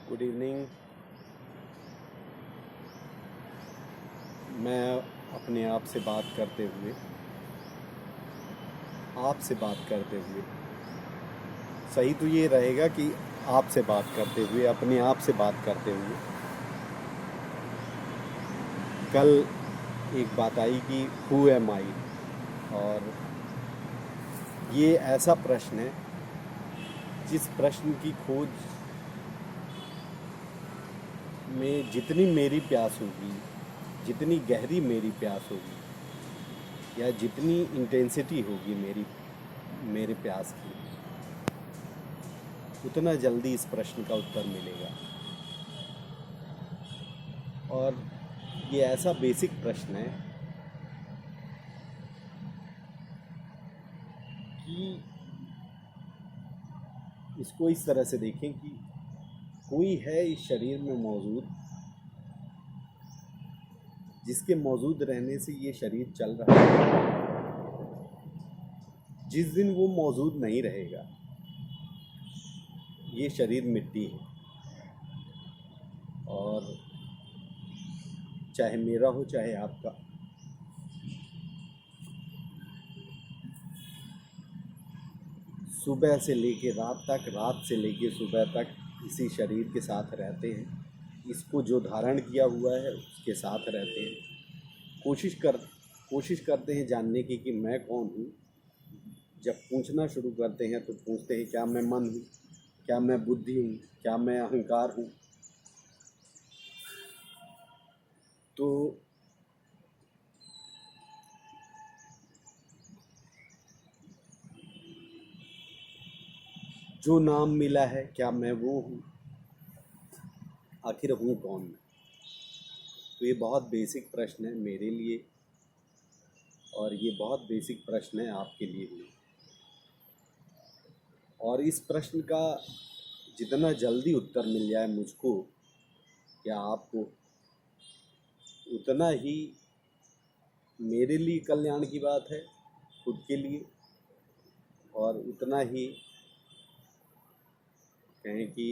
Good evening. मैं अपने आप से बात करते हुए आपसे बात करते हुए सही तो ये रहेगा कि आपसे बात करते हुए अपने आप से बात करते हुए कल एक बात आई कि हु एम आई, और ये ऐसा प्रश्न है जिस प्रश्न की खोज में जितनी मेरी प्यास होगी, जितनी गहरी मेरी प्यास होगी या जितनी इंटेंसिटी होगी मेरे प्यास की, उतना जल्दी इस प्रश्न का उत्तर मिलेगा। और ये ऐसा बेसिक प्रश्न है कि इसको इस तरह से देखें कि कोई है इस शरीर में मौजूद जिसके मौजूद रहने से ये शरीर चल रहा है। जिस दिन वो मौजूद नहीं रहेगा, ये शरीर मिट्टी है, और चाहे मेरा हो चाहे आपका, सुबह से लेके रात तक, रात से लेके सुबह तक इसी शरीर के साथ रहते हैं। इसको जो धारण किया हुआ है उसके साथ रहते हैं। कोशिश करते हैं जानने की कि मैं कौन हूँ। जब पूछना शुरू करते हैं तो पूछते हैं, क्या मैं मन हूँ, क्या मैं बुद्धि हूँ, क्या मैं अहंकार हूँ। तो जो नाम मिला है, क्या मैं वो हूँ, आखिर हूँ कौन मैं? तो ये बहुत बेसिक प्रश्न है मेरे लिए, और ये बहुत बेसिक प्रश्न है आपके लिए भी। और इस प्रश्न का जितना जल्दी उत्तर मिल जाए मुझको या आपको, उतना ही मेरे लिए कल्याण की बात है, खुद के लिए, और उतना ही कहें कि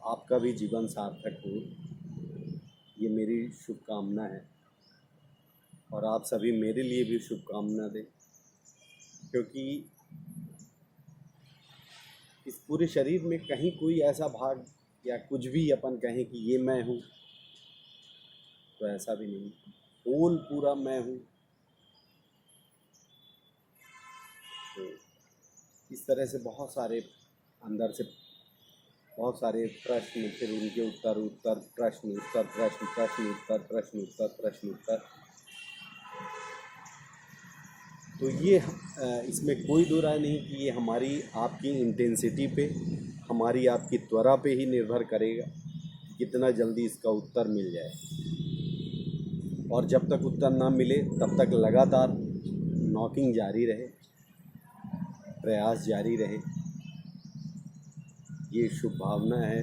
आपका भी जीवन सार्थक हो, ये मेरी शुभकामना है। और आप सभी मेरे लिए भी शुभकामना दें, क्योंकि इस पूरे शरीर में कहीं कोई ऐसा भाग या कुछ भी अपन कहें कि ये मैं हूँ, तो ऐसा भी नहीं। होल पूरा मैं हूँ। तो इस तरह से बहुत सारे अंदर से बहुत सारे प्रश्न, फिर उनके उत्तर, उत्तर प्रश्न, उत्तर प्रश्न, प्रश्न उत्तर, प्रश्न उत्तर, प्रश्न उत्तर। तो ये इसमें कोई दो राय नहीं कि ये हमारी आपकी इंटेंसिटी पे, हमारी आपकी त्वरा पे ही निर्भर करेगा कितना जल्दी इसका उत्तर मिल जाए। और जब तक उत्तर ना मिले तब तक लगातार नॉकिंग जारी रहे, प्रयास जारी रहे। ये शुभ भावना है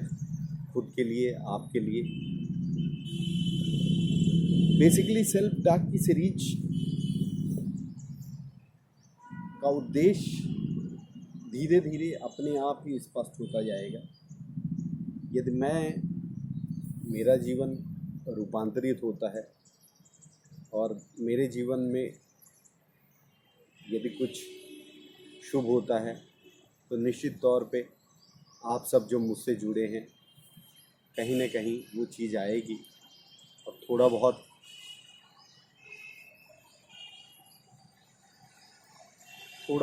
खुद के लिए, आपके लिए। बेसिकली सेल्फ टॉक की सीरीज का उद्देश्य धीरे धीरे अपने आप ही स्पष्ट होता जाएगा। यदि मेरा जीवन रूपांतरित होता है और मेरे जीवन में यदि कुछ शुभ होता है, तो निश्चित तौर पे आप सब जो मुझसे जुड़े हैं, कहीं न कहीं वो चीज़ आएगी। और थोड़ा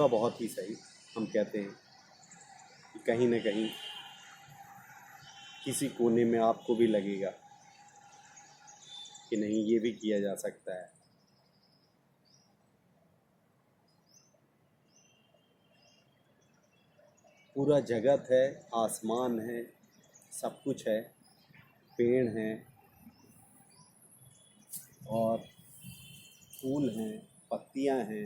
बहुत ही सही, हम कहते हैं कि कहीं न कहीं किसी कोने में आपको भी लगेगा कि नहीं, ये भी किया जा सकता है। पूरा जगत है, आसमान है, सब कुछ है, पेड़ हैं और फूल हैं, पत्तियां हैं,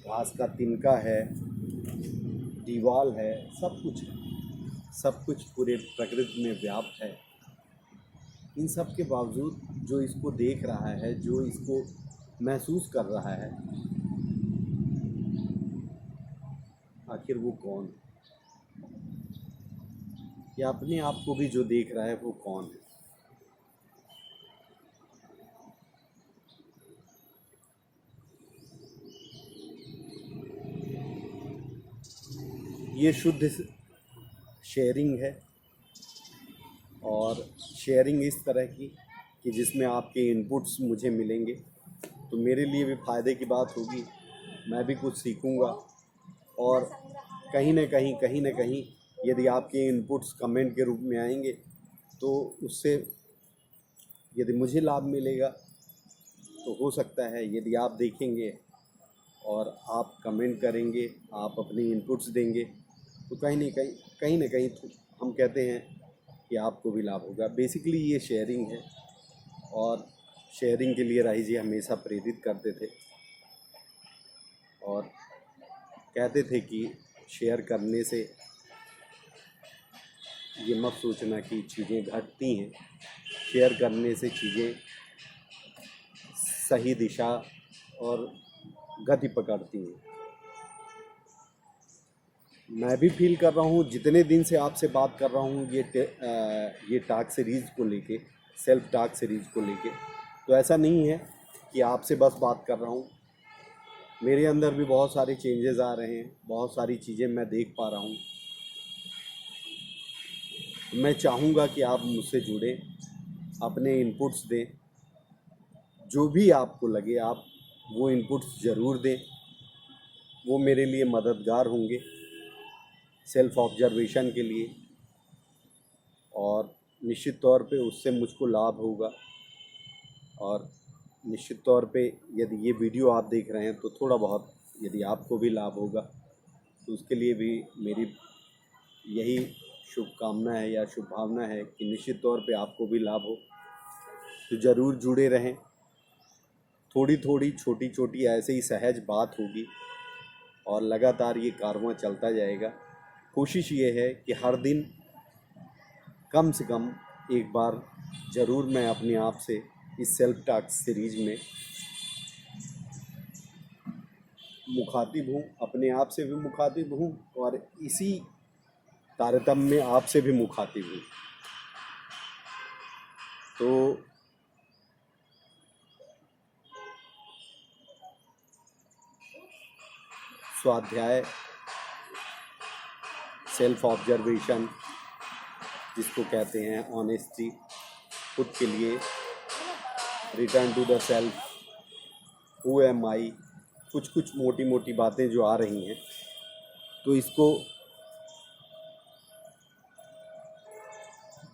घास का तिनका है, दीवाल है, सब कुछ है। सब कुछ पूरे प्रकृति में व्याप्त है। इन सब के बावजूद जो इसको देख रहा है, जो इसको महसूस कर रहा है, आखिर वो कौन है? या अपने आप को भी जो देख रहा है वो कौन है। ये शुद्ध शेयरिंग है, और शेयरिंग इस तरह की कि जिसमें आपके इनपुट्स मुझे मिलेंगे, तो मेरे लिए भी फ़ायदे की बात होगी, मैं भी कुछ सीखूंगा। और कहीं न कहीं यदि आपके इनपुट्स कमेंट के रूप में आएंगे तो उससे यदि मुझे लाभ मिलेगा तो हो सकता है, यदि आप देखेंगे और आप कमेंट करेंगे, आप अपने इनपुट्स देंगे, तो कहीं न कहीं हम कहते हैं कि आपको भी लाभ होगा। बेसिकली ये शेयरिंग है, और शेयरिंग के लिए राही जी हमेशा प्रेरित करते थे और कहते थे कि शेयर करने से ये मत सोचना कि चीज़ें घटती हैं, शेयर करने से चीज़ें सही दिशा और गति पकड़ती हैं। मैं भी फील कर रहा हूँ, जितने दिन से आपसे बात कर रहा हूँ ये टॉक सीरीज़ को लेके, सेल्फ टॉक सीरीज़ को लेके, तो ऐसा नहीं है कि आपसे बस बात कर रहा हूँ, मेरे अंदर भी बहुत सारे चेंजेस आ रहे हैं, बहुत सारी चीज़ें मैं देख पा रहा हूँ। मैं चाहूँगा कि आप मुझसे जुड़ें, अपने इनपुट्स दें, जो भी आपको लगे आप वो इनपुट्स ज़रूर दें, वो मेरे लिए मददगार होंगे सेल्फ ऑब्जर्वेशन के लिए, और निश्चित तौर पे उससे मुझको लाभ होगा। और निश्चित तौर पे यदि ये वीडियो आप देख रहे हैं तो थोड़ा बहुत यदि आपको भी लाभ होगा, तो उसके लिए भी मेरी यही शुभकामना है या शुभ भावना है कि निश्चित तौर पे आपको भी लाभ हो। तो ज़रूर जुड़े रहें, थोड़ी थोड़ी छोटी छोटी ऐसे ही सहज बात होगी, और लगातार ये कारवां चलता जाएगा। कोशिश ये है कि हर दिन कम से कम एक बार ज़रूर मैं अपने आप से इस सेल्फ टॉक सीरीज़ में मुखातिब हूँ, अपने आप से भी मुखातिब हूँ, और इसी तारतम्य में आपसे भी मुखातिब हूँ। तो स्वाध्याय, सेल्फ ऑब्जर्वेशन जिसको कहते हैं, ऑनेस्टी, खुद के लिए, return to the self, who am I, कुछ मोटी मोटी बातें जो आ रही हैं, तो इसको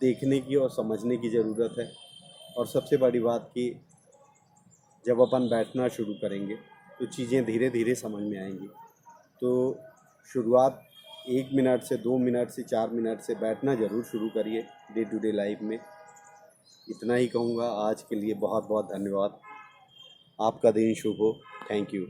देखने की और समझने की ज़रूरत है। और सबसे बड़ी बात कि जब अपन बैठना शुरू करेंगे तो चीज़ें धीरे धीरे समझ में आएंगी। तो शुरुआत 1 मिनट से 2 मिनट से 4 मिनट से बैठना ज़रूर शुरू करिए डे टू डे लाइफ में। इतना ही कहूँगा। आज के लिए बहुत बहुत धन्यवाद। आपका दिन शुभ हो। Thank you.